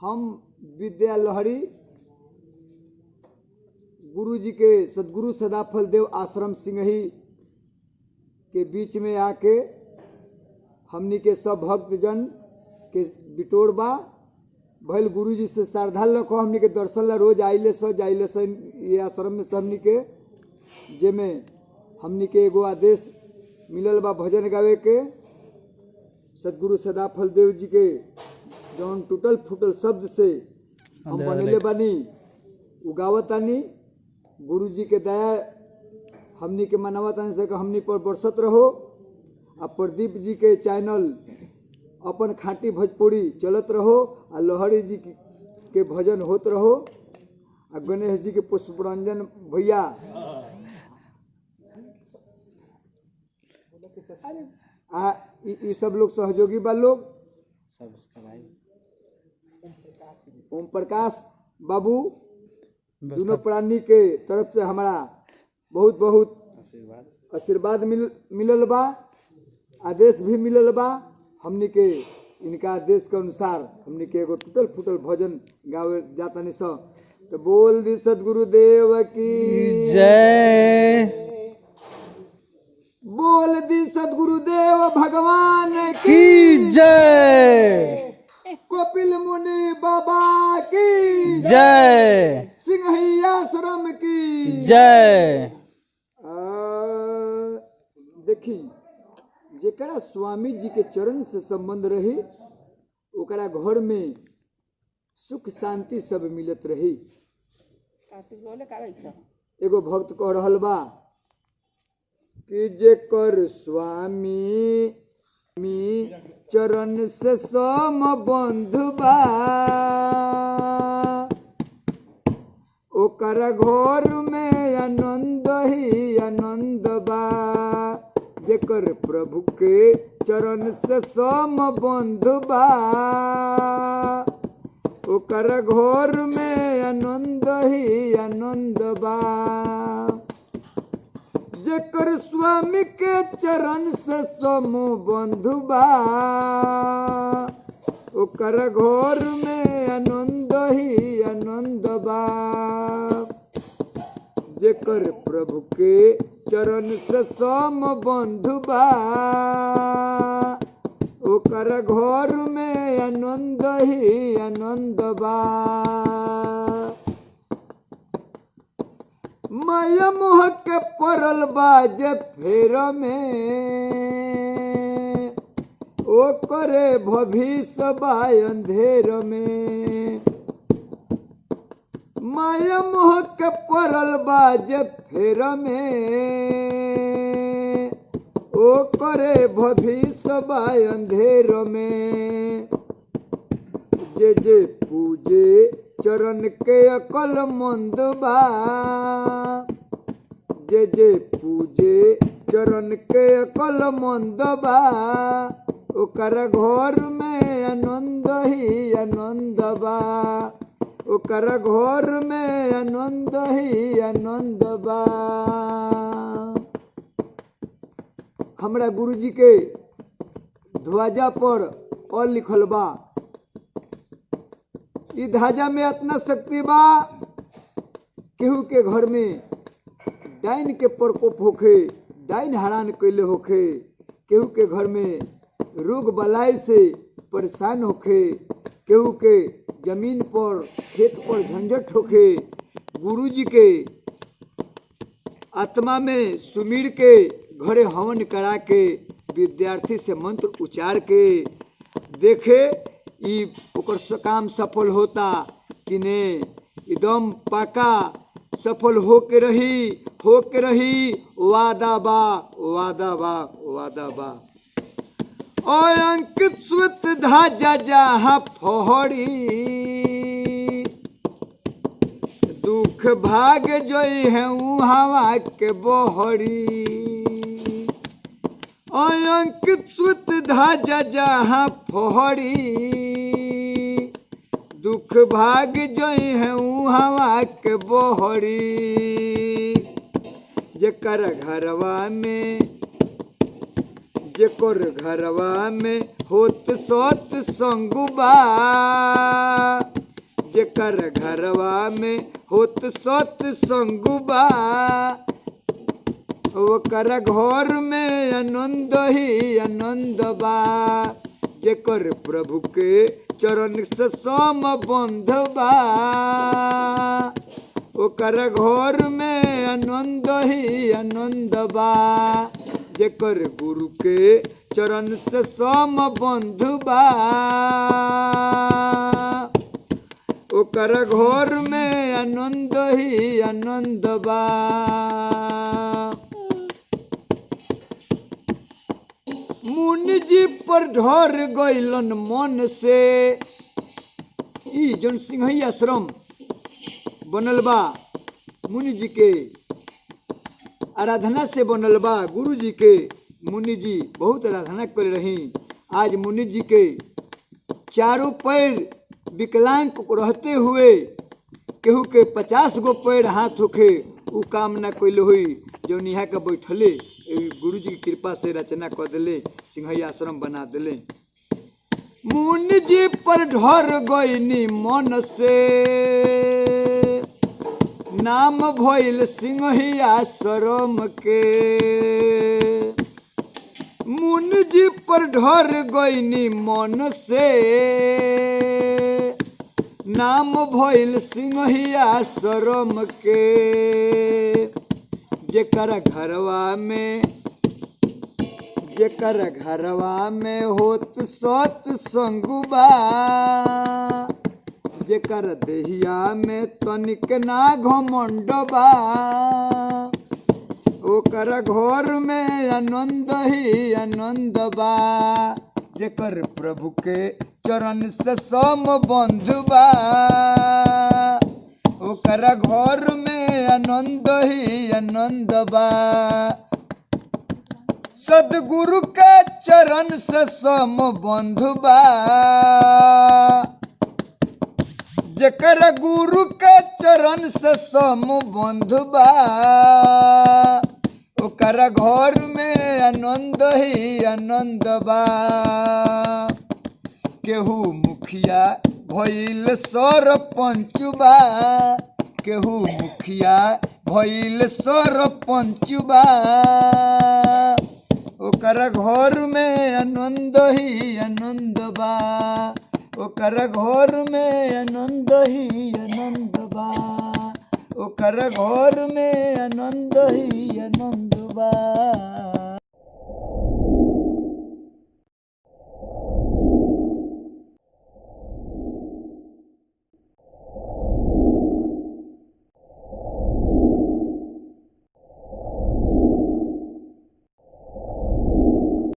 हम विद्या लहरी गुरु जी के सदगुरु सदाफल देव आश्रम सिंघही के बीच में आके हमनी के सब भक्तजन के बिटोरबा भैल गुरु जी से श्रद्धा लखो हमनी के दर्शन ला रोज आइले से ये आश्रम में से हमनी के जेमे हमनी के एगो आदेश मिलल बा भजन गावे के सदगुरु सदाफल देव जी के जौन टूटल फूटल शब्द से हम बनेले बानी उगावतानी गुरु जी के दया हमनी के मनावतानी से हमनी पर बरसत रहो। आ प्रदीप जी के चैनल अपन खाटी भोजपुरी चलत रहो आ लहरी जी के भजन होत रहो आ गणेश जी के पुष्परंजन भैया ई सब लोग सहयोगी बा लोग ओम प्रकाश बाबू दोनों प्राणी के तरफ से हमारा बहुत बहुत आशीर्वाद मिलल बा आदेश भी मिलल बा। हमनी के इनका आदेश के अनुसार हमनी के एगो टूटल फूटल भजन गावे जातानी स तो बोल दी सदगुरुदेव की जय, बोल दी सदगुरुदेव भगवान की जय, कपिल मुनि बाबा की जय, सिंघही आश्रम की जय। देखी जेकरा स्वामी जी के चरण से संबंध रही ओकरा घर में सुख शांति सब मिलत रही। एगो भक्त कह रहल बा कि जेकर स्वामी चरण से सम बंधु बा ओकर घर में आनंद ही आनंद बा। जेकर प्रभु के चरण से सम बंधु बा ओकर घर में आनंद ही आनंद बा। जेकर स्वामी के चरण से सम बंधु बा ओकर घर में आनंद ही आनंद बा। जेकर प्रभु के चरण से सम बंधु बा ओकर घर में आनंद ही आनंद बा। माया मोह के पड़ल बा जे फेर में ओकरे भविष्य बा अंधेर में। माया मोह के पड़ल बा जे फेर में ओकरे भविष्य बा अंधेर में। जे पूजे चरण के अकल मंद बा जे पूजे चरण के अकल मंद बा ओकर घर में आनंद ही आनंद बा ओकर घर में आनंद ही आनंद बा। हमरा गुरु जी के ध्वजा पर और लिखल बा ई ध्वजा में इतना शक्ति बा केहू के घर में डाइन के प्रकोप होखे डाइन हरान कैले होखे केहू के घर में रोग बलाई से परेशान होखे केहू के जमीन पर खेत पर झंझट होखे गुरु जी के आत्मा में सुमिर के घरे हवन करा के विद्यार्थी से मंत्र उच्चार के देखे ई ओकर काम सफल होता कि ने एकदम पाका सफल हो के रही वादा बा वादा बा वादा बा। और अंकित स्वत धाजा जहाँ फहरी दुख भाग जोई है हवा के बोहरी। और अंकित स्वत धाजा जहाँ फहरी दुख भाग जोई है हवा के बोहरी। जेकर घरवा में होत सोत संगुबा ओकर घरवा में होत सत्संग बा ओकर घर में आनंद ही आनंद बा जेकर प्रभु के चरण से संबंध बा ओकर घर में आनंद ही आनंद बा जेकर गुरु के चरण से संबंध बा ओकर घर में आनंद ही आनंद बा। मुनि जी पर ढर गइलन मन से ई जौन सिंहई आश्रम बनल बा मुनि जी के आराधना से बनल बा। गुरु जी के मुनि जी बहुत आराधना कर रही। आज मुनि जी के चारों पैर विकलांग रहते हुए केहू के 50 गो पैर हाथ होखे उ काम ना कैल हुई जो यहाँ के बैठले गुरु जी की कृपा से रचना कर दिले सिंहई आश्रम बना दिले। मुनि जी पर ढर गईनी मन से नाम भइल सिंहई आश्रम के मुनि जी पर ढर गईनी मन से नाम भइल सिंहई आश्रम के जेकर घरवा में होत सत्संग बा जेकर देहिया में तनिक ना घमंड बा ओकर घर में आनंद ही आनंद बा जेकर प्रभु के चरण से संबंध बा ओकर घर में आनंद ही आनंद बा। सदगुरु के चरण से संबंध बा जेकर गुरु के चरण से संबंध बा ओकर घर में आनंद ही आनंद बा। केहू मुखिया भइल सरपंच बा केहू मुखिया भइल सरपंच बा ओकर घर में आनंद ही आनंद बा ओकर घर में आनंद ही आनंद बा ओकर घर में आनंद ही आनंद बा।